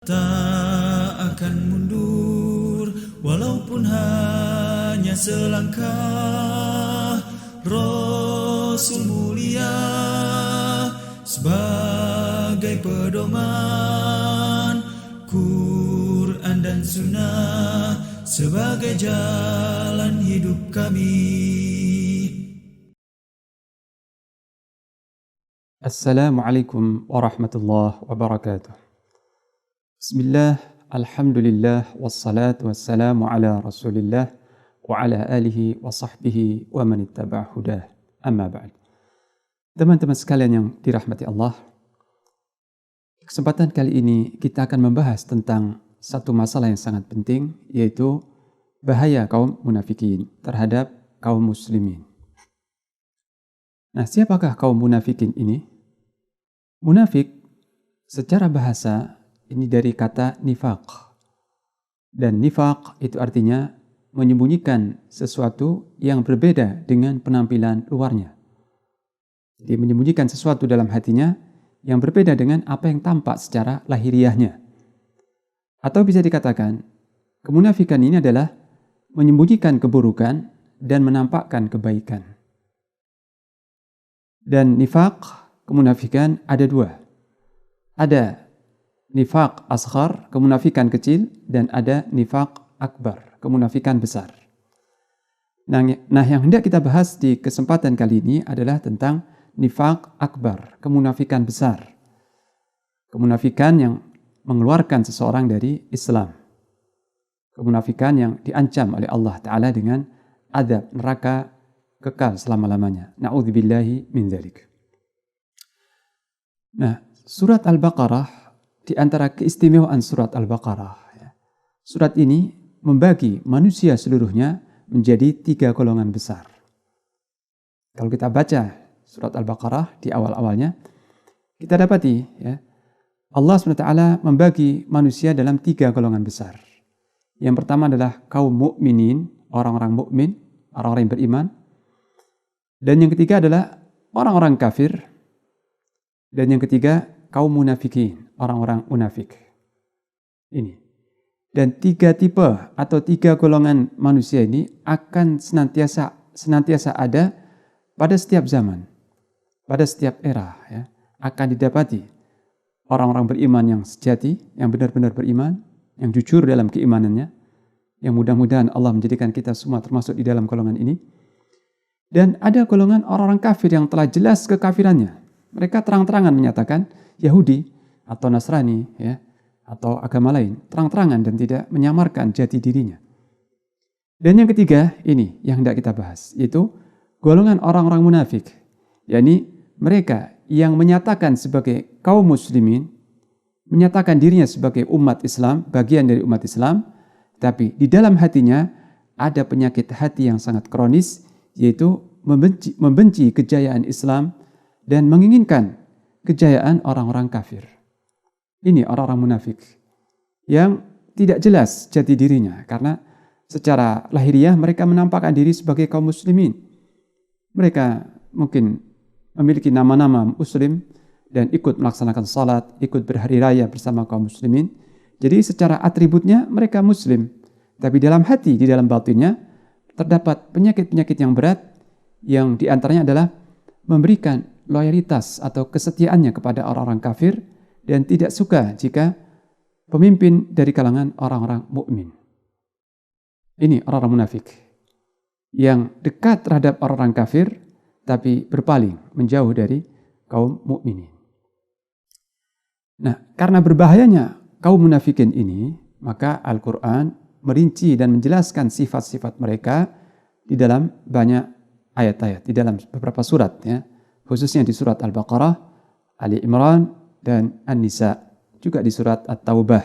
Tak akan mundur walaupun hanya selangkah. Rasul mulia sebagai pedoman, Quran dan Sunnah sebagai jalan hidup kami. Assalamualaikum warahmatullahi wabarakatuh. Bismillah, alhamdulillah, wassalatu wassalamu ala rasulillah wa ala alihi wa sahbihi wa man ittaba' hudah. Amma ba'd. Teman-teman sekalian yang dirahmati Allah, kesempatan kali ini kita akan membahas tentang satu masalah yang sangat penting, yaitu bahaya kaum munafikin terhadap kaum muslimin. Nah, siapakah kaum munafikin ini? Munafik secara bahasa ini dari kata nifaq. Dan nifaq itu artinya menyembunyikan sesuatu yang berbeda dengan penampilan luarnya. Jadi menyembunyikan sesuatu dalam hatinya yang berbeda dengan apa yang tampak secara lahiriahnya. Atau bisa dikatakan, kemunafikan ini adalah menyembunyikan keburukan dan menampakkan kebaikan. Dan nifaq, kemunafikan ada dua. Ada nifaq asghar, kemunafikan kecil, dan ada nifaq akbar, kemunafikan besar. Nah, yang hendak kita bahas di kesempatan kali ini adalah tentang nifaq akbar, kemunafikan besar. Kemunafikan yang mengeluarkan seseorang dari Islam. Kemunafikan yang diancam oleh Allah Ta'ala dengan azab neraka kekal selama-lamanya. Na'udzubillahi min dzalik. Nah, surat Al-Baqarah, di antara keistimewaan surat Al-Baqarah, surat ini membagi manusia seluruhnya menjadi 3 golongan besar. Kalau kita baca surat Al-Baqarah di awal-awalnya, kita dapati Allah SWT membagi manusia dalam 3 golongan besar. Yang pertama adalah kaum mukminin, orang-orang mukmin, orang-orang yang beriman. Dan yang ketiga adalah orang-orang kafir. Dan yang ketiga kaum munafikin, orang-orang munafik. Ini. Dan 3 tipe atau 3 golongan manusia ini akan senantiasa ada pada setiap zaman, pada setiap era. Akan didapati orang-orang beriman yang sejati, yang benar-benar beriman, yang jujur dalam keimanannya, yang mudah-mudahan Allah menjadikan kita semua termasuk di dalam golongan ini. Dan ada golongan orang-orang kafir yang telah jelas kekafirannya. Mereka terang-terangan menyatakan Yahudi atau Nasrani atau agama lain, terang-terangan dan tidak menyamarkan jati dirinya. Dan yang ketiga ini yang hendak kita bahas, yaitu golongan orang-orang munafik, yakni mereka yang menyatakan sebagai kaum muslimin, menyatakan dirinya sebagai umat Islam, bagian dari umat Islam, tapi di dalam hatinya ada penyakit hati yang sangat kronis, yaitu membenci kejayaan Islam dan menginginkan kejayaan orang-orang kafir. Ini orang-orang munafik yang tidak jelas jati dirinya, karena secara lahiriah mereka menampakkan diri sebagai kaum muslimin. Mereka mungkin memiliki nama-nama muslim dan ikut melaksanakan salat, ikut berhari raya bersama kaum muslimin. Jadi secara atributnya mereka muslim, tapi dalam hati, di dalam batinnya terdapat penyakit-penyakit yang berat, yang diantaranya adalah memberikan loyalitas atau kesetiaannya kepada orang-orang kafir dan tidak suka jika pemimpin dari kalangan orang-orang mukmin. Ini orang-orang munafik yang dekat terhadap orang-orang kafir tapi berpaling menjauh dari kaum mukminin. Nah, karena berbahayanya kaum munafikin ini, maka Al-Quran merinci dan menjelaskan sifat-sifat mereka di dalam banyak ayat-ayat, di dalam beberapa surat, khususnya di surat Al-Baqarah, Ali Imran, dan An-Nisa, juga di surat At-Taubah.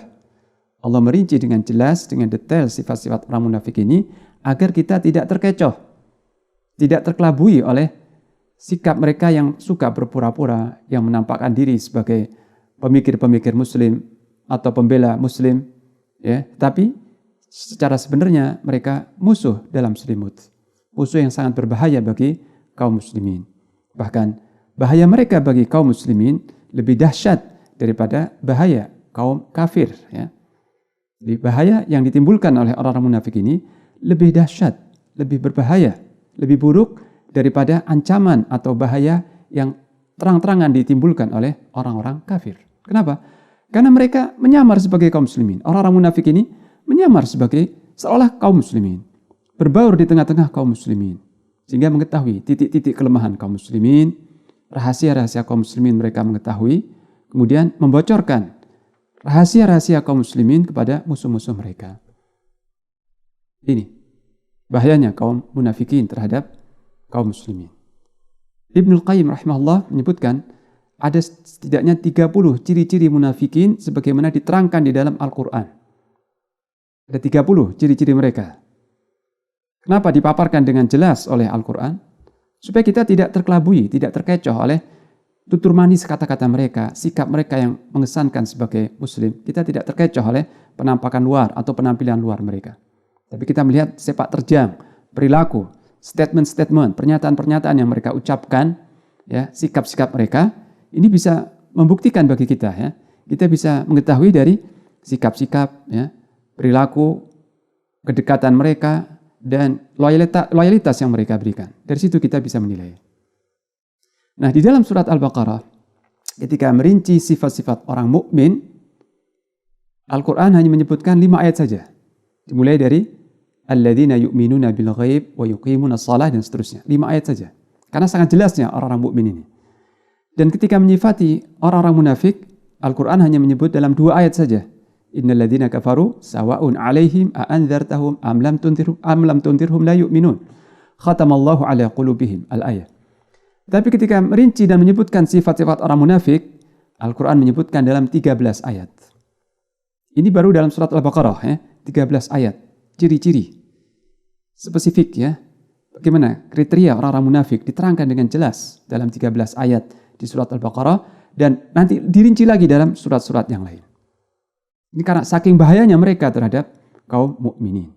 Allah merinci dengan jelas, dengan detail sifat-sifat orang munafik ini, agar kita tidak terkecoh, tidak terkelabui oleh sikap mereka yang suka berpura-pura, yang menampakkan diri sebagai pemikir-pemikir muslim, atau pembela muslim, tapi secara sebenarnya mereka musuh dalam selimut. Musuh yang sangat berbahaya bagi kaum muslimin. Bahkan bahaya mereka bagi kaum muslimin lebih dahsyat daripada bahaya kaum kafir. Ya. Jadi bahaya yang ditimbulkan oleh orang-orang munafik ini lebih dahsyat, lebih berbahaya, lebih buruk daripada ancaman atau bahaya yang terang-terangan ditimbulkan oleh orang-orang kafir. Kenapa? Karena mereka menyamar sebagai kaum muslimin. Orang-orang munafik ini menyamar sebagai seolah kaum muslimin. Berbaur di tengah-tengah kaum muslimin. Sehingga mengetahui titik-titik kelemahan kaum muslimin, rahasia-rahasia kaum muslimin mereka mengetahui, kemudian membocorkan rahasia-rahasia kaum muslimin kepada musuh-musuh mereka. Ini bahayanya kaum munafikin terhadap kaum muslimin. Ibnul Qayyim rahimahullah menyebutkan ada setidaknya 30 ciri-ciri munafikin sebagaimana diterangkan di dalam Al-Quran. Ada 30 ciri-ciri mereka. Kenapa dipaparkan dengan jelas oleh Al-Quran? Supaya kita tidak terkelabui, tidak terkecoh oleh tutur manis kata-kata mereka, sikap mereka yang mengesankan sebagai muslim. Kita tidak terkecoh oleh penampakan luar atau penampilan luar mereka. Tapi kita melihat sepak terjang, perilaku, statement-statement, pernyataan-pernyataan yang mereka ucapkan, ya, sikap-sikap mereka, ini bisa membuktikan bagi kita, ya. Kita bisa mengetahui dari sikap-sikap, ya, perilaku, kedekatan mereka, dan loyalitas yang mereka berikan. Dari situ kita bisa menilai. Nah, di dalam surat Al-Baqarah, ketika merinci sifat-sifat orang mukmin, Al-Quran hanya menyebutkan 5 ayat saja. Dimulai dari alladzina yu'minuna bil ghaib wa yuqimuna shalah dan seterusnya. 5 ayat saja. Karena sangat jelasnya orang-orang mukmin ini. Dan ketika menyifati orang-orang munafik, Al-Quran hanya menyebut dalam 2 ayat saja. Innal ladzina kafaru sawa'un 'alaihim a anzartahum am lam tunzirhum la yu'minun. Khatamallahu 'ala qulubihim. Al-ayat. Tapi ketika merinci dan menyebutkan sifat-sifat orang munafik, Al-Quran menyebutkan dalam 13 ayat. Ini baru dalam surat Al-Baqarah, ya, 13 ayat. Ciri-ciri spesifik, ya. Bagaimana kriteria orang-orang munafik diterangkan dengan jelas dalam 13 ayat di surat Al-Baqarah dan nanti dirinci lagi dalam surat-surat yang lain. Ini karena saking bahayanya mereka terhadap kaum mukminin.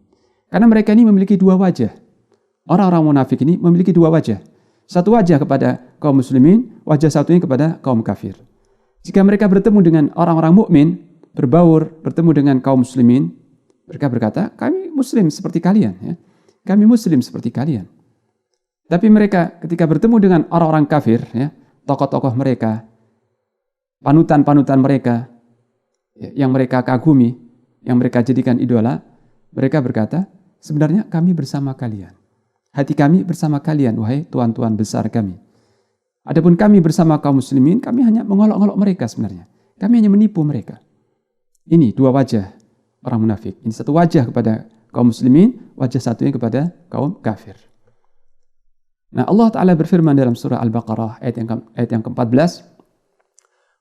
Karena mereka ini memiliki 2 wajah. Orang-orang munafik ini memiliki 2 wajah. Satu wajah kepada kaum muslimin, wajah satunya kepada kaum kafir. Jika mereka bertemu dengan orang-orang mukmin, berbaur, bertemu dengan kaum muslimin, mereka berkata, kami muslim seperti kalian, ya. Kami muslim seperti kalian. Tapi mereka ketika bertemu dengan orang-orang kafir, ya, tokoh-tokoh mereka, panutan-panutan mereka, yang mereka kagumi, yang mereka jadikan idola, mereka berkata, sebenarnya kami bersama kalian. Hati kami bersama kalian, wahai tuan-tuan besar kami. Adapun kami bersama kaum muslimin, kami hanya mengolok-olok mereka sebenarnya. Kami hanya menipu mereka. Ini 2 wajah orang munafik. Ini satu wajah kepada kaum muslimin, wajah satunya kepada kaum kafir. Nah, Allah Ta'ala berfirman dalam surah Al-Baqarah ayat yang ke-14,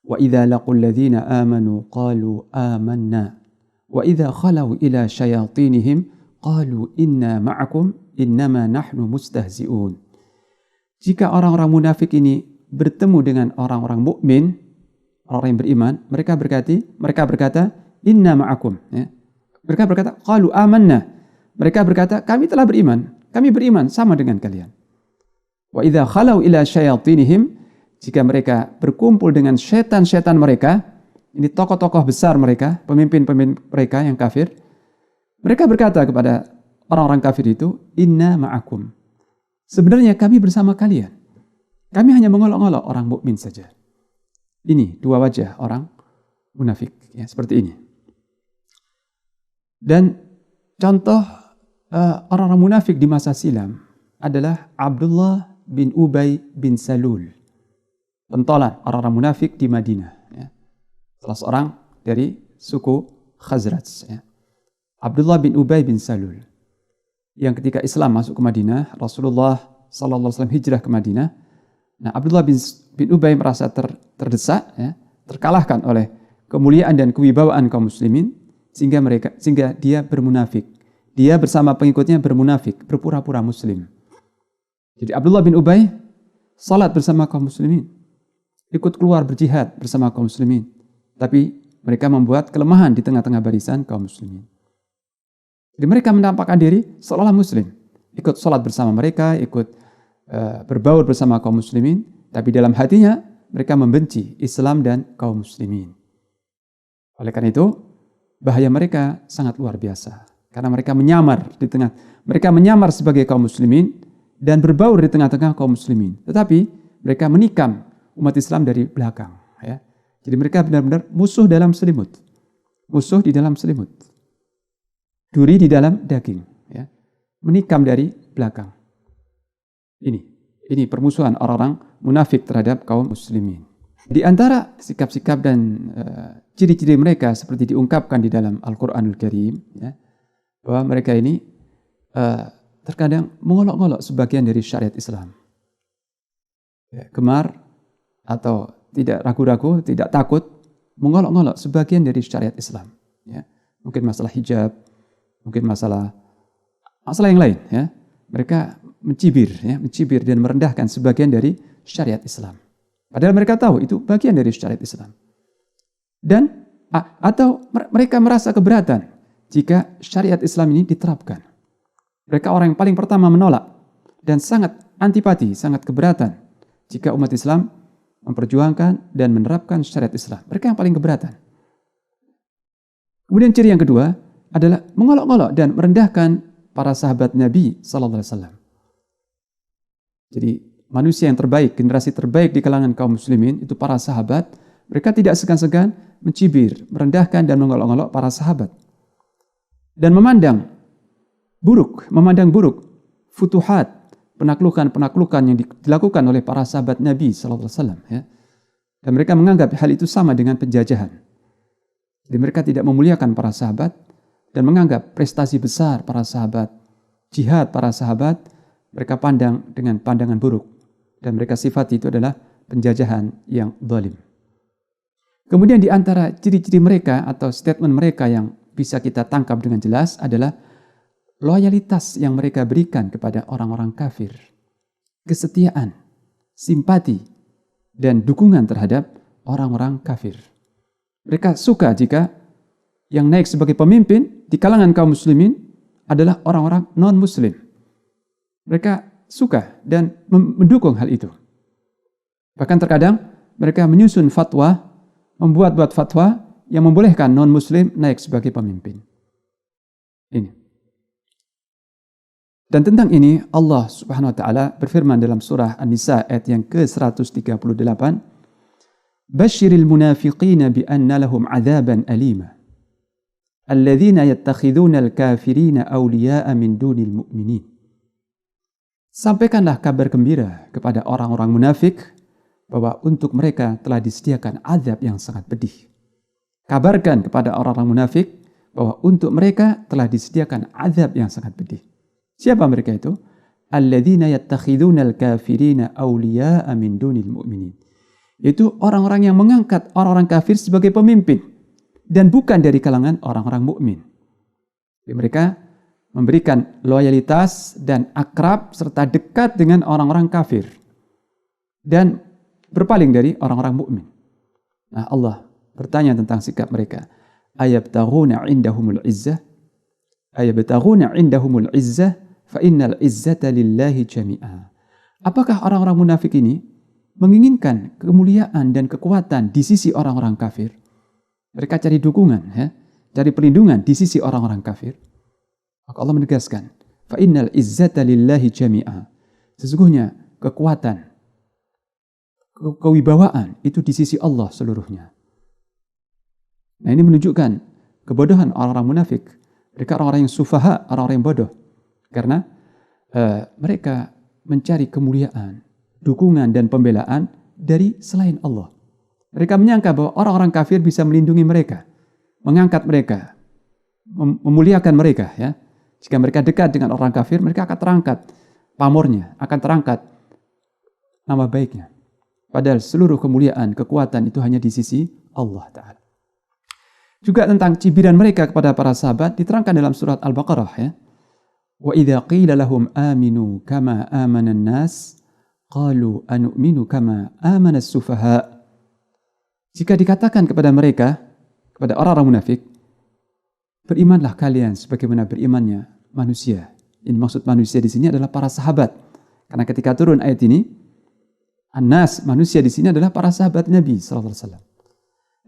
وَإِذَا لَقُوا الَّذِينَ آمَنُوا قَالُوا آمَنَّا وَإِذَا خَلَوْا إِلَى شَيَاطِينِهِمْ قَالُوا إِنَّا مَعَكُمْ إِنَّمَا نَحْنُ مُسْتَهْزِئُونَ. Jika orang-orang munafik ini bertemu dengan orang-orang mukmin, orang yang beriman, mereka berkata, "Inna ma'akum." Ya. Mereka berkata, "Qalu amanna." Mereka berkata, "Kami telah beriman. Kami beriman sama dengan kalian." Wa idza khalau ila syayatinihim, jika mereka berkumpul dengan setan-setan mereka, ini tokoh-tokoh besar mereka, pemimpin-pemimpin mereka yang kafir, mereka berkata kepada orang-orang kafir itu, "Inna ma'akum." Sebenarnya kami bersama kalian. Kami hanya mengolok-olok orang mukmin saja. Ini 2 wajah orang munafik, ya, seperti ini. Dan contoh orang-orang munafik di masa silam adalah Abdullah bin Ubay bin Salul. Pentolan orang-orang munafik di Madinah. Ya. Salah seorang dari suku Khazraj. Ya. Abdullah bin Ubay bin Salul. Yang ketika Islam masuk ke Madinah, Rasulullah SAW hijrah ke Madinah. Nah, Abdullah bin Ubay merasa terdesak, ya, terkalahkan oleh kemuliaan dan kewibawaan kaum muslimin, sehingga dia bermunafik. Dia bersama pengikutnya bermunafik, berpura-pura muslim. Jadi Abdullah bin Ubay salat bersama kaum muslimin, ikut keluar berjihad bersama kaum muslimin, tapi mereka membuat kelemahan di tengah-tengah barisan kaum muslimin. Jadi mereka menampakkan diri seolah muslim, ikut salat bersama mereka, ikut berbaur bersama kaum muslimin, tapi dalam hatinya mereka membenci Islam dan kaum muslimin. Oleh karena itu, bahaya mereka sangat luar biasa. Karena mereka menyamar sebagai kaum muslimin dan berbaur di tengah-tengah kaum muslimin. Tetapi mereka menikam umat Islam dari belakang. Ya. Jadi mereka benar-benar musuh dalam selimut. Musuh di dalam selimut. Duri di dalam daging. Ya. Menikam dari belakang. Ini permusuhan orang-orang munafik terhadap kaum muslimin. Di antara sikap-sikap dan ciri-ciri mereka seperti diungkapkan di dalam Al-Quranul Karim, ya, bahwa mereka ini terkadang mengolok-olok sebagian dari syariat Islam. Ya, gemar atau tidak ragu-ragu, tidak takut mengolok-olok sebagian dari syariat Islam. Ya. Mungkin masalah hijab, mungkin masalah yang lain. Ya. Mereka mencibir dan merendahkan sebagian dari syariat Islam. Padahal mereka tahu itu bagian dari syariat Islam. Dan atau mereka merasa keberatan jika syariat Islam ini diterapkan. Mereka orang yang paling pertama menolak dan sangat antipati, sangat keberatan jika umat Islam memperjuangkan dan menerapkan syariat Islam. Mereka yang paling keberatan. Kemudian ciri yang kedua adalah mengolok-olok dan merendahkan para sahabat Nabi sallallahu alaihi wasallam. Jadi manusia yang terbaik, generasi terbaik di kalangan kaum muslimin itu para sahabat. Mereka tidak segan-segan mencibir, merendahkan dan mengolok-olok para sahabat. Dan memandang buruk futuhat, penaklukan yang dilakukan oleh para sahabat Nabi sallallahu alaihi wasallam, ya. Dan mereka menganggap hal itu sama dengan penjajahan. Jadi mereka tidak memuliakan para sahabat dan menganggap prestasi besar para sahabat, jihad para sahabat, mereka pandang dengan pandangan buruk. Dan mereka sifati itu adalah penjajahan yang zalim. Kemudian di antara ciri-ciri mereka atau statement mereka yang bisa kita tangkap dengan jelas adalah loyalitas yang mereka berikan kepada orang-orang kafir. Kesetiaan, simpati, dan dukungan terhadap orang-orang kafir. Mereka suka jika yang naik sebagai pemimpin di kalangan kaum muslimin adalah orang-orang non-muslim. Mereka suka dan mendukung hal itu. Bahkan terkadang mereka menyusun fatwa, membuat fatwa yang membolehkan non-muslim naik sebagai pemimpin. Ini. Dan tentang ini Allah Subhanahu wa taala berfirman dalam surah An-Nisa ayat yang ke-138, "Basyiril munafiqina bi anna lahum 'adzaban alima. Alladzina yattakhidhuna al-kafirina awliya'a min dunil mu'minin." Sampaikanlah kabar gembira kepada orang-orang munafik bahwa untuk mereka telah disediakan azab yang sangat pedih. Kabarkan kepada orang-orang munafik bahwa untuk mereka telah disediakan azab yang sangat pedih. Siapa mereka itu? Alladzina yattakhidhuna al-kafirina awliya'a min dunil mu'minin. Itu orang-orang yang mengangkat orang-orang kafir sebagai pemimpin dan bukan dari kalangan orang-orang mukmin. Mereka memberikan loyalitas dan akrab serta dekat dengan orang-orang kafir dan berpaling dari orang-orang mukmin. Nah, Allah bertanya tentang sikap mereka. Ayabtaghuna 'indahumul 'izzah? Ayabtaghuna 'indahumul 'izzah fa innal 'izzata lillahi jami'a. Apakah orang-orang munafik ini menginginkan kemuliaan dan kekuatan di sisi orang-orang kafir? Mereka cari dukungan, cari perlindungan di sisi orang-orang kafir. Maka Allah menegaskan, fa innal 'izzata lillahi jami'a. Sesungguhnya kekuatan, kewibawaan itu di sisi Allah seluruhnya. Nah, ini menunjukkan kebodohan orang-orang munafik. Mereka orang-orang yang sufaha, orang-orang yang bodoh. Karena mereka mencari kemuliaan, dukungan dan pembelaan dari selain Allah. Mereka menyangka bahwa orang-orang kafir bisa melindungi mereka, mengangkat mereka, memuliakan mereka. Ya. Jika mereka dekat dengan orang kafir, mereka akan terangkat pamornya, akan terangkat nama baiknya. Padahal seluruh kemuliaan, kekuatan itu hanya di sisi Allah Ta'ala. Juga tentang cibiran mereka kepada para sahabat diterangkan dalam surat Al-Baqarah. Ya. Wa idza qila lahum aminu kama amana an-nas qalu anu'minu kama amana as-sufaha. Jika dikatakan kepada mereka, kepada orang-orang munafik, berimanlah kalian sebagaimana berimannya manusia. Ini maksud manusia di sini adalah para sahabat. Karena ketika turun ayat ini, an-nas, manusia di sini adalah para sahabat Nabi sallallahu alaihi wasallam.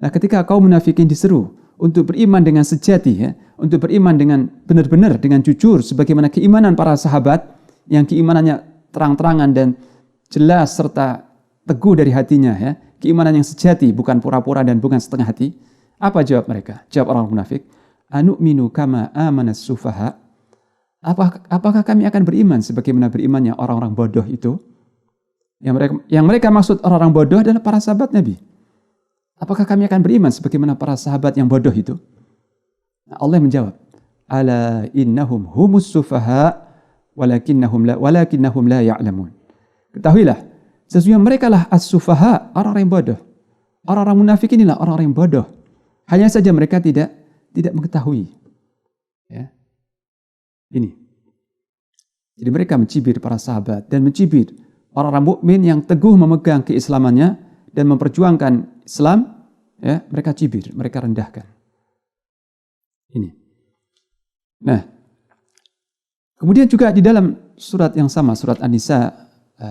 Nah, ketika kaum munafikin diseru untuk beriman dengan sejati, ya, untuk beriman dengan benar-benar, dengan jujur, sebagaimana keimanan para sahabat, yang keimanannya terang-terangan dan jelas serta teguh dari hatinya, ya, keimanan yang sejati, bukan pura-pura dan bukan setengah hati. Apa jawab mereka? Jawab orang munafik, anu'minu kama amanas sufaha. Apakah kami akan beriman sebagaimana berimannya orang-orang bodoh itu? Yang mereka maksud orang-orang bodoh adalah para sahabat Nabi. Apakah kami akan beriman sebagaimana para sahabat yang bodoh itu? Nah, Allah menjawab, ala innahum humus sufaha walakinnahum la ya'lamun. Ketahuilah, sesungguhnya mereka lah as-sufaha, orang-orang yang bodoh. Orang-orang munafik inilah orang-orang yang bodoh. Hanya saja mereka tidak mengetahui. Ya. Ini. Jadi mereka mencibir para sahabat dan mencibir orang-orang mukmin yang teguh memegang keislamannya dan memperjuangkan Islam, ya, mereka cibir, mereka rendahkan. Ini. Nah, kemudian juga di dalam surat yang sama, surat An-Nisa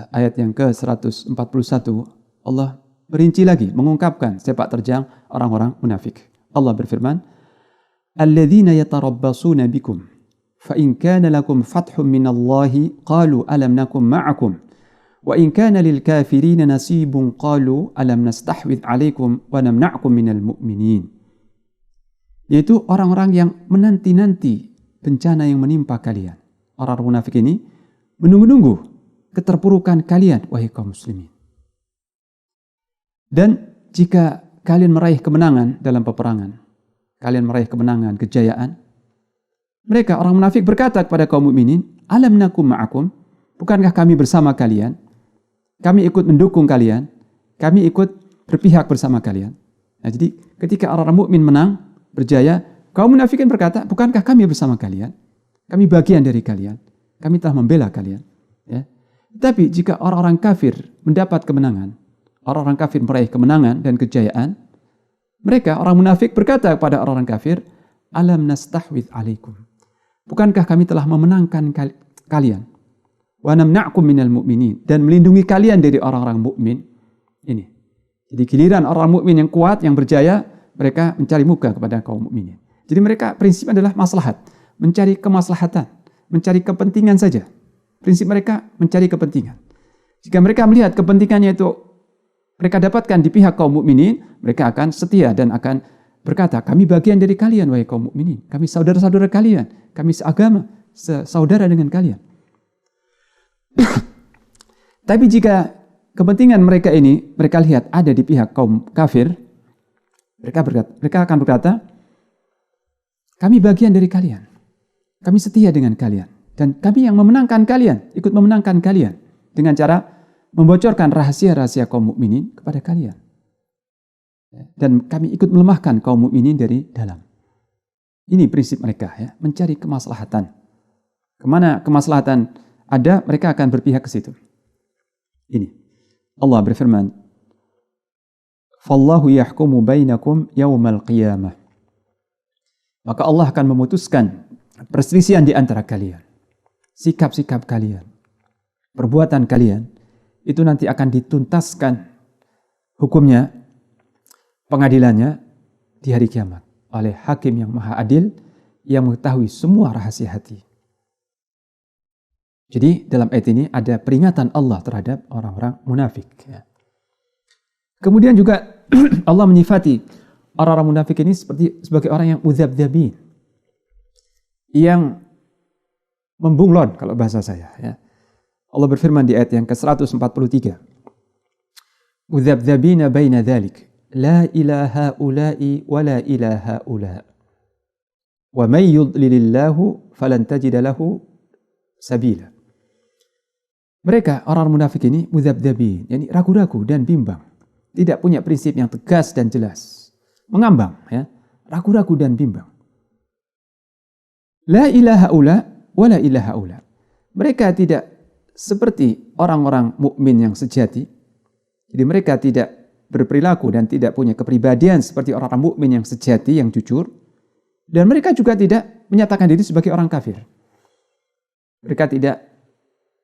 ayat yang ke-141, Allah berinci lagi, mengungkapkan sepak terjang orang-orang munafik. Allah berfirman, "Alladzina yatarabbasuna bikum, fa in kana lakum fathun minallahi qalu alam nakum ma'akum, wa in kana lil kafirina nasibun qalu alam nastahwidh 'alaikum wa namna'kum minal mu'minin." Yaitu orang-orang yang menanti-nanti bencana yang menimpa kalian. Orang-orang munafik ini menunggu-nunggu keterpurukan kalian, wahai kaum muslimin. Dan jika kalian meraih kemenangan dalam peperangan, kalian meraih kemenangan, kejayaan, mereka orang munafik berkata kepada kaum mukminin, alam nakum ma'akum, bukankah kami bersama kalian? Kami ikut mendukung kalian, kami ikut berpihak bersama kalian. Nah, jadi ketika orang-orang mukmin menang, berjaya, kaum munafikin berkata, bukankah kami bersama kalian? Kami bagian dari kalian, kami telah membela kalian. Ya. Tapi jika orang-orang kafir mendapat kemenangan, orang-orang kafir meraih kemenangan dan kejayaan, mereka, orang munafik berkata kepada orang-orang kafir, alam nastahwidh alaikum, bukankah kami telah memenangkan kalian? Wa namna'kum minal mu'minin, dan melindungi kalian dari orang-orang mukmin. Ini. Jadi giliran orang mukmin yang kuat, yang berjaya, mereka mencari muka kepada kaum mukminin. Jadi mereka prinsip adalah maslahat, mencari kemaslahatan, mencari kepentingan saja. Prinsip mereka mencari kepentingan. Jika mereka melihat kepentingannya itu mereka dapatkan di pihak kaum mukminin, mereka akan setia dan akan berkata, kami bagian dari kalian, wahai kaum mukminin. Kami saudara-saudara kalian, kami seagama, saudara dengan kalian. Tapi jika kepentingan mereka ini, mereka lihat ada di pihak kaum kafir, mereka akan berkata, kami bagian dari kalian, kami setia dengan kalian, dan kami yang memenangkan kalian, ikut memenangkan kalian dengan cara membocorkan rahasia-rahasia kaum mukminin kepada kalian. Dan kami ikut melemahkan kaum mukminin dari dalam. Ini prinsip mereka, ya, mencari kemaslahatan. Kemana kemaslahatan ada, mereka akan berpihak ke situ. Ini. Allah berfirman, "Fallahu yahkumu bainakum yaumal qiyamah." Maka Allah akan memutuskan perselisihan di antara kalian. Sikap-sikap kalian, perbuatan kalian, itu nanti akan dituntaskan hukumnya, pengadilannya di hari kiamat oleh hakim yang maha adil yang mengetahui semua rahasia hati. Jadi dalam ayat ini ada peringatan Allah terhadap orang-orang munafik. Ya. Kemudian juga Allah menyifati orang-orang munafik ini sebagai orang yang udzabdzabin, yang membunglon kalau bahasa saya. Ya. Allah berfirman di ayat yang ke-143. Udzabdzabina baina dzalik, la ilaha ula'i wa la ilaha ula. Wa may yudlilillahu falan tajida lahu sabila. Mereka orang munafik ini mudzabdzabin, yakni ragu-ragu dan bimbang, tidak punya prinsip yang tegas dan jelas, mengambang, ya, ragu-ragu dan bimbang. La ilaha ula wa la ilaha ula. Mereka tidak seperti orang-orang mukmin yang sejati. Jadi mereka tidak berperilaku dan tidak punya kepribadian seperti orang-orang mukmin yang sejati, yang jujur. Dan mereka juga tidak menyatakan diri sebagai orang kafir. Mereka tidak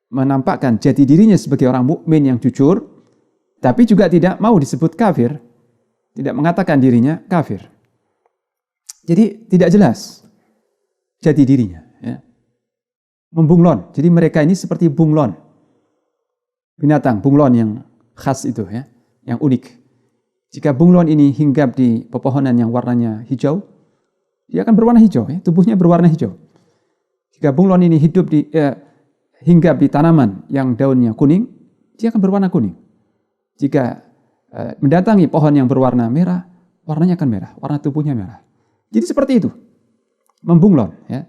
menampakkan jati dirinya sebagai orang mukmin yang jujur, tapi juga tidak mau disebut kafir. tidak mengatakan dirinya kafir. Jadi tidak jelas jati dirinya. Ya. Membunglon. Jadi mereka ini seperti bunglon. Binatang bunglon yang khas itu, ya, yang unik. Jika bunglon ini hinggap di pepohonan yang warnanya hijau, dia akan berwarna hijau, ya, tubuhnya berwarna hijau. Jika bunglon ini hinggap di tanaman yang daunnya kuning, dia akan berwarna kuning. Jika mendatangi pohon yang berwarna merah, warnanya akan merah, warna tubuhnya merah. Jadi seperti itu, membunglon. Ya.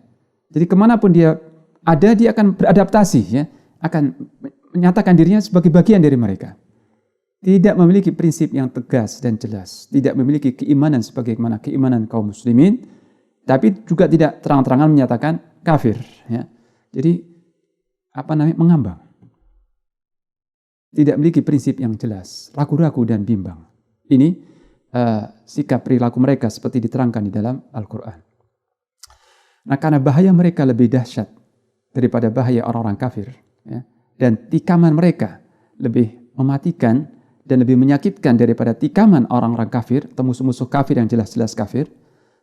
Jadi kemanapun dia ada, dia akan beradaptasi, ya, akan menyatakan dirinya sebagai bagian dari mereka. Tidak memiliki prinsip yang tegas dan jelas, tidak memiliki keimanan sebagaimana keimanan kaum muslimin, tapi juga tidak terang-terangan menyatakan kafir. Ya. Jadi mengambang. Tidak memiliki prinsip yang jelas, ragu-ragu dan bimbang. Ini sikap perilaku mereka seperti diterangkan di dalam Al-Quran. Nah, karena bahaya mereka lebih dahsyat daripada bahaya orang-orang kafir, ya, dan tikaman mereka lebih mematikan dan lebih menyakitkan daripada tikaman orang-orang kafir, atau musuh-musuh kafir yang jelas-jelas kafir,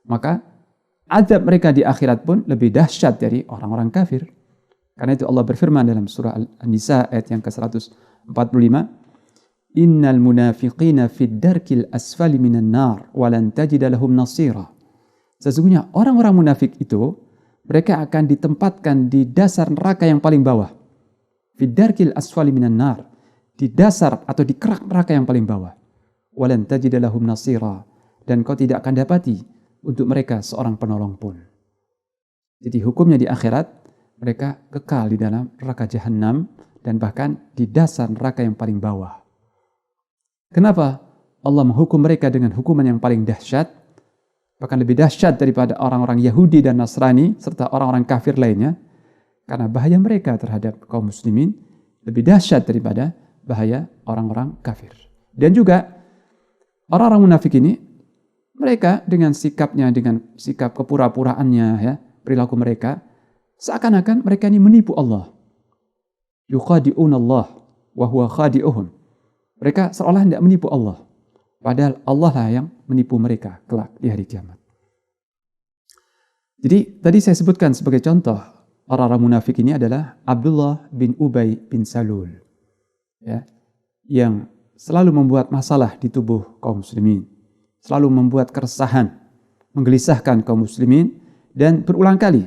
maka azab mereka di akhirat pun lebih dahsyat dari orang-orang kafir. Karena itu Allah berfirman dalam surah An-Nisa ayat yang ke-145, Innal munafiqina fid darkil asfali minan nar walan tajida lahum nasira. Sesungguhnya orang-orang munafik itu mereka akan ditempatkan di dasar neraka yang paling bawah. Fid darkil asfali minan nar, di dasar atau di kerak neraka yang paling bawah. Walan tajida lahum nasira, dan kau tidak akan dapati untuk mereka seorang penolong pun. Jadi hukumnya di akhirat mereka kekal di dalam neraka jahanam dan bahkan di dasar neraka yang paling bawah. Kenapa Allah menghukum mereka dengan hukuman yang paling dahsyat, bahkan lebih dahsyat daripada orang-orang Yahudi dan Nasrani serta orang-orang kafir lainnya? Karena bahaya mereka terhadap kaum muslimin lebih dahsyat daripada bahaya orang-orang kafir. Dan juga orang-orang munafik ini, mereka dengan sikapnya, dengan sikap kepura-puraannya, ya, perilaku mereka, seakan-akan mereka ini menipu Allah. Yukhadi'una Allah wa huwa khadi'uhum. Mereka seolah tidak menipu Allah, padahal Allah lah yang menipu mereka kelak di hari kiamat. Jadi tadi saya sebutkan sebagai contoh orang-orang munafik ini adalah Abdullah bin Ubay bin Salul, ya, yang selalu membuat masalah di tubuh kaum muslimin, selalu membuat keresahan, menggelisahkan kaum muslimin, dan berulang kali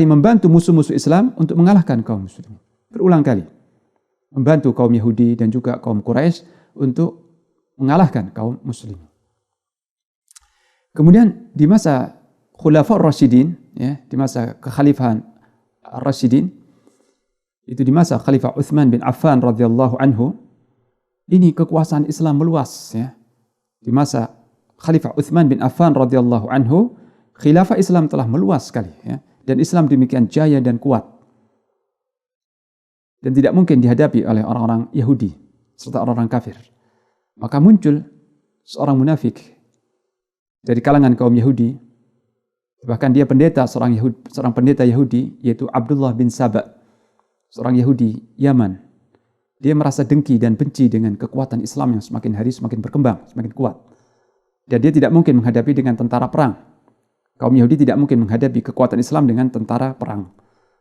membantu musuh-musuh Islam untuk mengalahkan kaum muslimin. Berulang kali membantu kaum Yahudi dan juga kaum Quraisy untuk mengalahkan kaum muslimin. Kemudian di masa Khulafaur Rasyidin, ya, di masa kekhalifahan Rasyidin, itu di masa Khalifah Utsman bin Affan radhiyallahu anhu, ini kekuasaan Islam meluas, ya. Di masa Khalifah Utsman bin Affan radhiyallahu anhu, khilafah Islam telah meluas sekali, ya, dan Islam demikian jaya dan kuat. Dan tidak mungkin dihadapi oleh orang-orang Yahudi serta orang-orang kafir. Maka muncul seorang munafik dari kalangan kaum Yahudi, bahkan dia seorang pendeta Yahudi, yaitu Abdullah bin Saba, seorang Yahudi Yaman. Dia merasa dengki dan benci dengan kekuatan Islam yang semakin hari semakin berkembang, semakin kuat. Dan dia tidak mungkin menghadapi dengan tentara perang. Kaum Yahudi tidak mungkin menghadapi kekuatan Islam dengan tentara perang.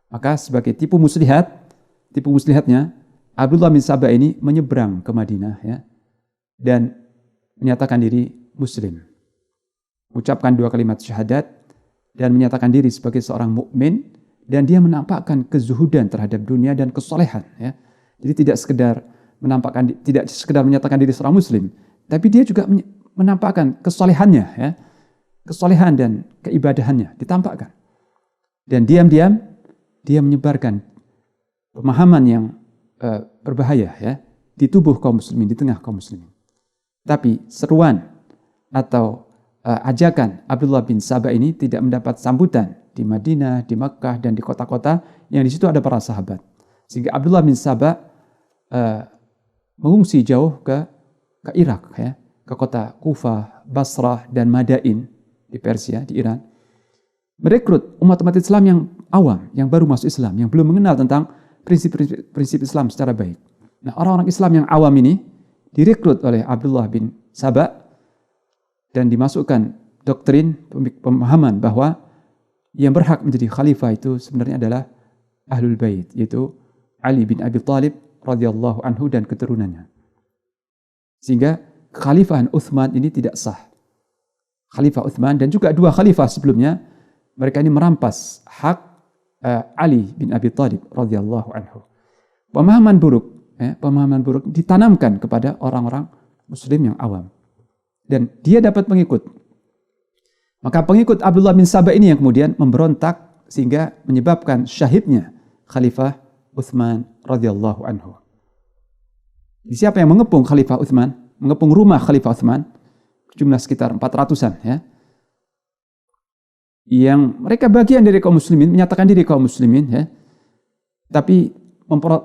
Maka sebagai tipu muslihatnya, Abdullah bin Saba ini menyeberang ke Madinah, ya, dan menyatakan diri Muslim, mengucapkan 2 kalimat syahadat dan menyatakan diri sebagai seorang mukmin, dan dia menampakkan kezuhudan terhadap dunia dan kesolehan, ya. Jadi tidak sekedar menyatakan diri seorang Muslim, tapi dia juga menampakkan kesolehannya, ya, kesolehan dan keibadahannya ditampakkan, dan diam-diam dia menyebarkan pemahaman yang berbahaya, ya, di tubuh kaum muslimin, di tengah kaum muslimin. Tapi seruan atau ajakan Abdullah bin Saba ini tidak mendapat sambutan di Madinah, di Makkah, dan di kota-kota yang di situ ada para sahabat. Sehingga Abdullah bin Saba mengungsi jauh ke Irak, ya, ke kota Kufah, Basrah, dan Madain di Persia, di Iran. Merekrut umat-umat Islam yang awam, yang baru masuk Islam, yang belum mengenal tentang prinsip Islam secara baik. Nah, orang-orang Islam yang awam ini direkrut oleh Abdullah bin Saba dan dimasukkan doktrin pemahaman bahwa yang berhak menjadi khalifah itu sebenarnya adalah Ahlul Bait, yaitu Ali bin Abi Thalib radhiyallahu anhu dan keturunannya. Sehingga kekhalifahan Utsman ini tidak sah. Khalifah Utsman dan juga dua khalifah sebelumnya, mereka ini merampas hak Ali bin Abi Thalib radhiyallahu anhu. Pemahaman buruk ditanamkan kepada orang-orang muslim yang awam. Dan dia dapat pengikut. Maka pengikut Abdullah bin Saba ini yang kemudian memberontak sehingga menyebabkan syahidnya Khalifah Utsman radhiyallahu anhu. Siapa yang mengepung Khalifah Utsman? Mengepung rumah Khalifah Utsman, jumlah sekitar 400-an ya. Yang mereka bagian dari kaum muslimin, menyatakan diri kaum muslimin ya. Tapi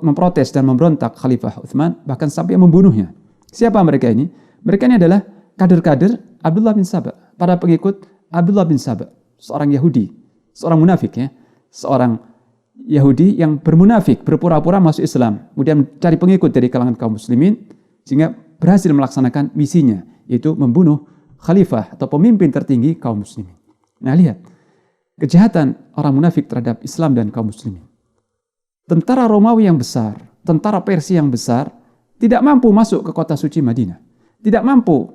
memprotes dan memberontak Khalifah Utsman, bahkan sampai membunuhnya. Siapa mereka ini? Mereka ini adalah kader-kader Abdullah bin Saba, para pengikut Abdullah bin Saba, seorang Yahudi, seorang munafik ya, seorang Yahudi yang bermunafik, berpura-pura masuk Islam, kemudian mencari pengikut dari kalangan kaum muslimin, sehingga berhasil melaksanakan misinya, yaitu membunuh khalifah atau pemimpin tertinggi kaum muslimin. Nah lihat, kejahatan orang munafik terhadap Islam dan kaum muslimin. Tentara Romawi yang besar, tentara Persia yang besar, tidak mampu masuk ke kota suci Madinah, tidak mampu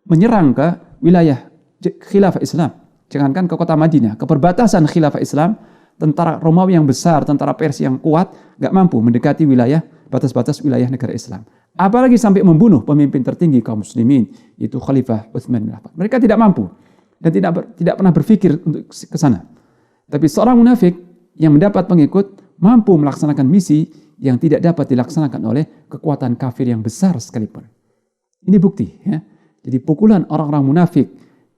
menyerang ke wilayah khilafah Islam. Jangankan ke kota Madinah, ke perbatasan khilafah Islam, tentara Romawi yang besar, tentara Persia yang kuat, gak mampu mendekati wilayah, batas-batas wilayah negara Islam. Apalagi sampai membunuh pemimpin tertinggi kaum muslimin, yaitu Khalifah Utsman bin Affan. Mereka tidak mampu dan tidak pernah berpikir untuk ke sana. Tapi seorang munafik yang mendapat pengikut mampu melaksanakan misi yang tidak dapat dilaksanakan oleh kekuatan kafir yang besar sekalipun. Ini bukti ya. Jadi pukulan orang-orang munafik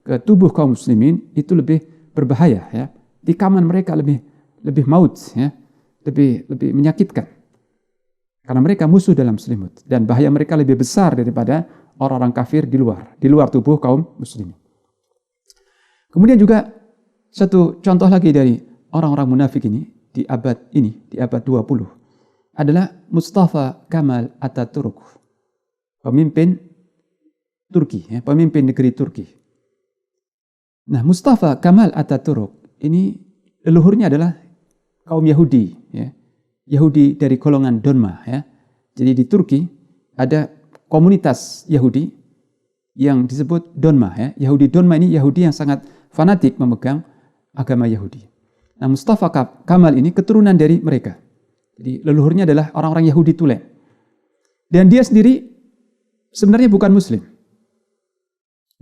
ke tubuh kaum muslimin itu lebih berbahaya ya. Tikaman mereka lebih maut ya, lebih menyakitkan. Karena mereka musuh dalam selimut dan bahaya mereka lebih besar daripada orang-orang kafir di luar tubuh kaum muslimin. Kemudian juga satu contoh lagi dari orang-orang munafik ini di abad 20 adalah Mustafa Kemal Atatürk, pemimpin Turki ya, pemimpin negeri Turki. Nah, Mustafa Kemal Atatürk ini leluhurnya adalah kaum Yahudi ya. Yahudi dari golongan Donma ya. Jadi di Turki ada komunitas Yahudi yang disebut Donma ya. Yahudi Donma ini Yahudi yang sangat fanatik memegang agama Yahudi. Nah, Mustafa Kemal ini keturunan dari mereka. Jadi leluhurnya adalah orang-orang Yahudi tulen. Dan dia sendiri sebenarnya bukan muslim.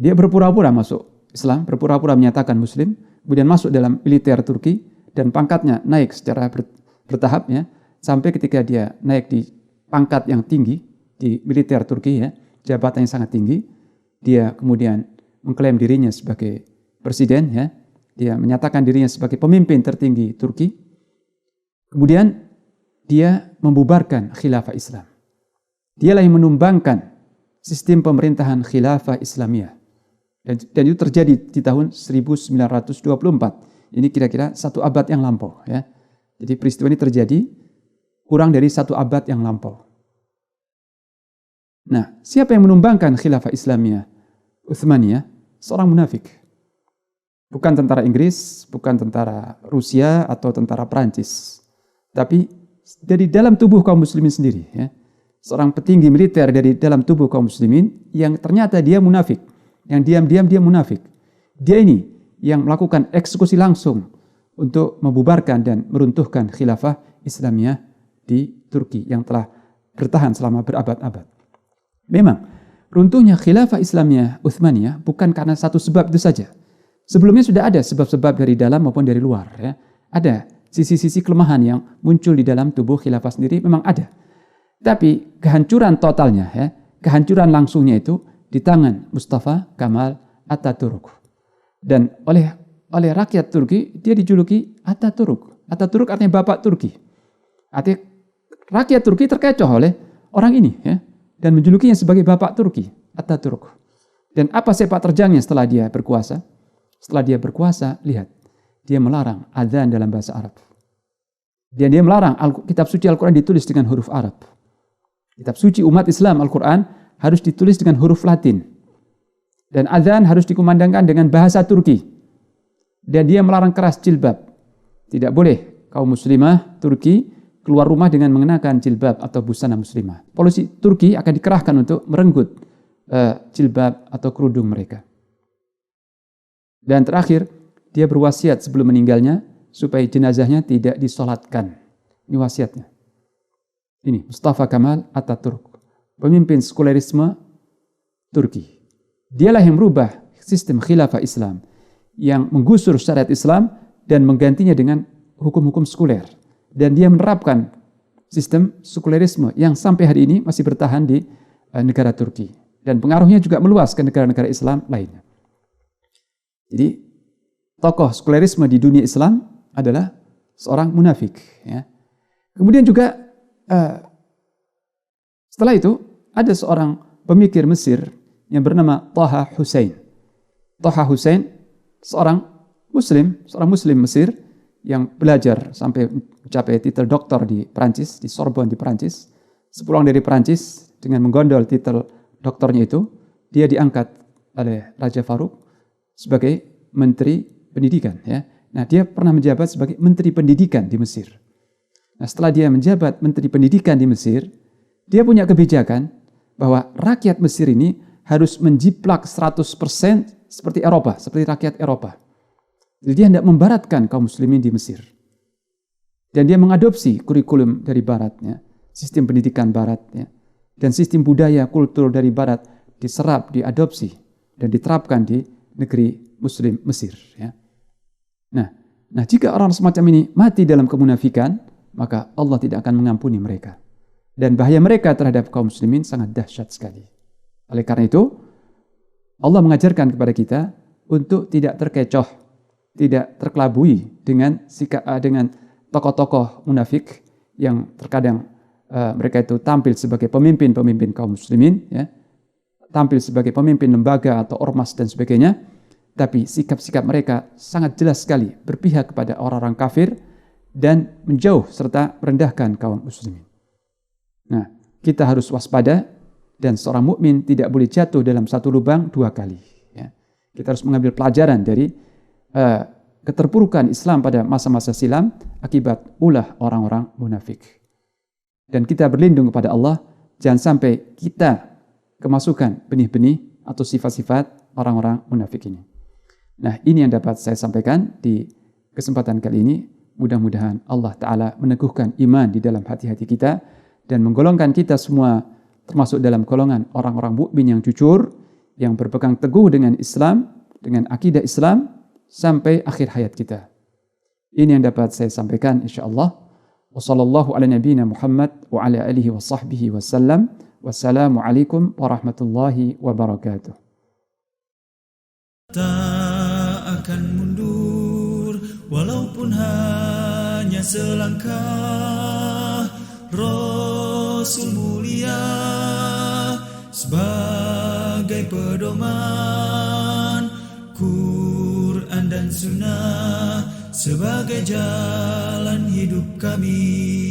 Dia berpura-pura masuk Islam, berpura-pura menyatakan muslim, kemudian masuk dalam militer Turki dan pangkatnya naik secara bertahap ya, sampai ketika dia naik di pangkat yang tinggi di militer Turki ya, jabatan yang sangat tinggi, dia kemudian mengklaim dirinya sebagai presiden ya, dia menyatakan dirinya sebagai pemimpin tertinggi Turki. Kemudian dia membubarkan khilafah Islam. Dialah yang menumbangkan sistem pemerintahan khilafah Islamiyah. Dan itu terjadi di tahun 1924. Ini kira-kira 1 abad yang lampau ya. Jadi peristiwa ini terjadi kurang dari 1 abad yang lampau. Nah, siapa yang menumbangkan khilafah Islamiyah Utsmaniyah? Seorang munafik. Bukan tentara Inggris, bukan tentara Rusia atau tentara Prancis. Tapi dari dalam tubuh kaum muslimin sendiri ya. Seorang petinggi militer dari dalam tubuh kaum muslimin yang ternyata dia munafik. Yang diam-diam dia munafik. Dia ini yang melakukan eksekusi langsung untuk membubarkan dan meruntuhkan khilafah Islamiyah di Turki yang telah bertahan selama berabad-abad. Memang runtuhnya khilafah Islamiyah Utsmaniyah bukan karena satu sebab itu saja. Sebelumnya sudah ada sebab-sebab dari dalam maupun dari luar ya. Ada sisi-sisi kelemahan yang muncul di dalam tubuh khilafah sendiri, memang ada. Tapi kehancuran totalnya ya, kehancuran langsungnya itu di tangan Mustafa Kemal Atatürk. Dan oleh rakyat Turki dia dijuluki Atatürk. Atatürk artinya bapak Turki. Artinya rakyat Turki terkecoh oleh orang ini ya, dan menjulukinya sebagai bapak Turki, Atatürk. Dan apa sepak terjangnya setelah dia berkuasa? Setelah dia berkuasa, lihat, dia melarang adzan dalam bahasa Arab. Dan dia melarang kitab suci Al-Quran ditulis dengan huruf Arab. Kitab suci umat Islam Al-Quran harus ditulis dengan huruf Latin. Dan azan harus dikumandangkan dengan bahasa Turki. Dan dia melarang keras jilbab. Tidak boleh kaum muslimah Turki keluar rumah dengan mengenakan jilbab atau busana muslimah. Polisi Turki akan dikerahkan untuk merenggut jilbab atau kerudung mereka. Dan terakhir, dia berwasiat sebelum meninggalnya supaya jenazahnya tidak disolatkan. Ini wasiatnya. Ini Mustafa Kemal Atatürk, pemimpin sekulerisme Turki. Dialah yang merubah sistem khilafah Islam, yang menggusur syariat Islam dan menggantinya dengan hukum-hukum sekuler. Dan dia menerapkan sistem sekulerisme yang sampai hari ini masih bertahan di negara Turki. Dan pengaruhnya juga meluas ke negara-negara Islam lainnya. Jadi tokoh sekulerisme di dunia Islam adalah seorang munafik. Ya. Kemudian juga setelah itu ada seorang pemikir Mesir yang bernama Taha Hussein. Taha Hussein seorang muslim Mesir yang belajar sampai mencapai titel doktor di Perancis, di Sorbonne di Perancis. Sepulang dari Perancis dengan menggondol titel doktornya itu, dia diangkat oleh Raja Farouk sebagai menteri pendidikan. Ya. Nah, dia pernah menjabat sebagai menteri pendidikan di Mesir. Nah, setelah dia menjabat menteri pendidikan di Mesir, dia punya kebijakan bahwa rakyat Mesir ini harus menjiplak 100% seperti Eropa, seperti rakyat Eropa. Jadi dia hendak membaratkan kaum muslimin di Mesir. Dan dia mengadopsi kurikulum dari barat, ya. Sistem pendidikan barat, ya. Dan sistem budaya, kultur dari barat diserap, diadopsi, dan diterapkan di negeri muslim Mesir. Ya. Nah, jika orang semacam ini mati dalam kemunafikan, maka Allah tidak akan mengampuni mereka. Dan bahaya mereka terhadap kaum muslimin sangat dahsyat sekali. Oleh karena itu, Allah mengajarkan kepada kita untuk tidak terkecoh, tidak terkelabui dengan tokoh-tokoh munafik yang terkadang mereka itu tampil sebagai pemimpin kaum muslimin, ya, tampil sebagai pemimpin lembaga atau ormas dan sebagainya, tapi sikap-sikap mereka sangat jelas sekali berpihak kepada orang-orang kafir dan menjauh serta merendahkan kaum muslimin. Nah, kita harus waspada dan seorang mukmin tidak boleh jatuh dalam satu lubang dua kali. Ya. Kita harus mengambil pelajaran dari keterpurukan Islam pada masa-masa silam akibat ulah orang-orang munafik. Dan kita berlindung kepada Allah, jangan sampai kita kemasukan benih-benih atau sifat-sifat orang-orang munafik ini. Nah, ini yang dapat saya sampaikan di kesempatan kali ini. Mudah-mudahan Allah Ta'ala meneguhkan iman di dalam hati-hati kita dan menggolongkan kita semua termasuk dalam golongan orang-orang mukmin yang jujur, yang berpegang teguh dengan Islam, dengan akidah Islam sampai akhir hayat kita. Ini yang dapat saya sampaikan insyaallah. Wassallallahu ala nabiyyina Muhammad wa ala alihi wa sahbihi wasallam. Wassalamualaikum warahmatullahi wabarakatuh. Tak akan mundur walaupun hanya selangkah. Rasul mulia sebagai pedoman, Quran dan Sunnah sebagai jalan hidup kami.